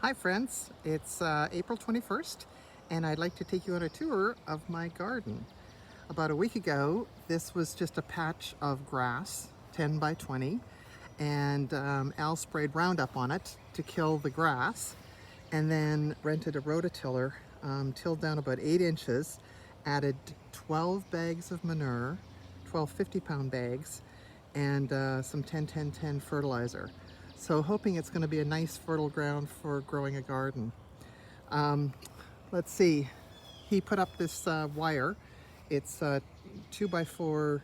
Hi friends, it's April 21st and I'd like to take you on a tour of my garden. About a week ago, this was just a patch of grass, 10 by 20, and Al sprayed Roundup on it to kill the grass and then rented a rototiller, tilled down about 8 inches, added 12 bags of manure, 12 50-pound bags, and some 10-10-10 fertilizer. So hoping it's going to be a nice fertile ground for growing a garden. Let's see, he put up this wire. It's 2x4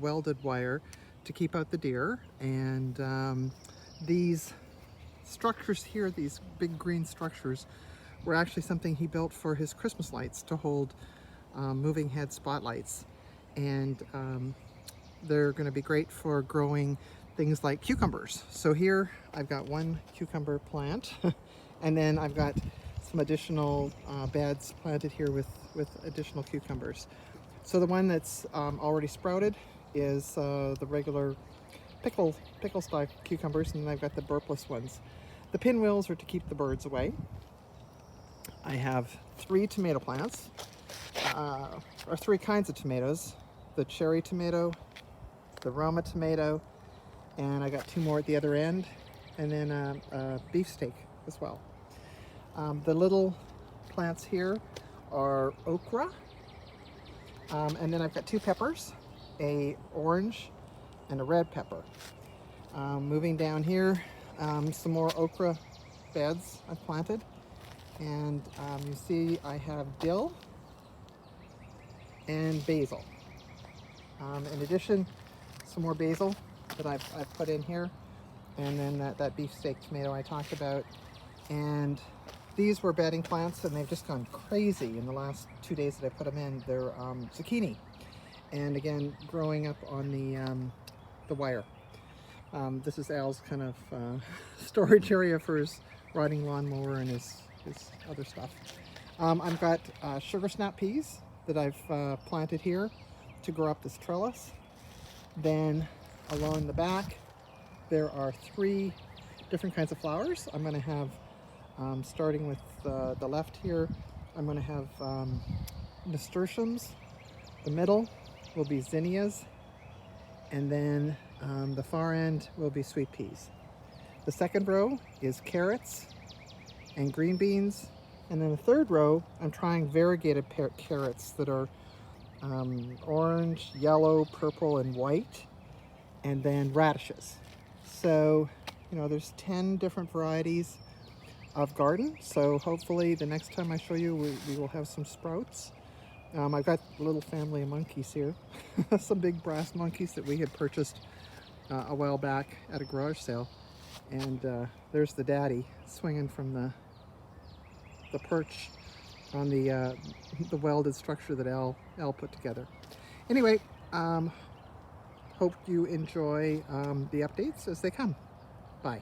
welded wire to keep out the deer, and these structures here, these big green structures, were actually something he built for his Christmas lights to hold moving head spotlights, and they're going to be great for growing things like cucumbers. So here I've got one cucumber plant and then I've got some additional beds planted here with additional cucumbers. So the one that's already sprouted is the regular pickle style cucumbers, and then I've got the burpless ones. The pinwheels are to keep the birds away. I have 3 tomato plants, or 3 kinds of tomatoes: the cherry tomato, the Roma tomato, and I got 2 more at the other end, and then a beefsteak as well. The little plants here are okra, and then I've got 2 peppers, a orange and a red pepper. Moving down here, some more okra beds I've planted, and you see I have dill and basil. In addition, some more basil that I've put in here, and then that beefsteak tomato I talked about. And these were bedding plants, and they've just gone crazy in the last 2 days that I put them in. They're zucchini, and again growing up on the wire. This is Al's kind of storage area for his riding lawnmower and his other stuff. I've got sugar snap peas that I've planted here to grow up this trellis. Then along the back there are 3 different kinds of flowers. I'm going to have, starting with the left here, I'm going to have nasturtiums. The middle will be zinnias, and then the far end will be sweet peas. The second row is carrots and green beans, and then the third row I'm trying variegated carrots that are orange, yellow, purple, and white, and then radishes. So, you know, there's 10 different varieties of garden, so hopefully the next time I show you we will have some sprouts. I've got a little family of monkeys here, some big brass monkeys that we had purchased a while back at a garage sale, and there's the daddy swinging from the perch on the welded structure that Al put together. Anyway, hope you enjoy the updates as they come. Bye.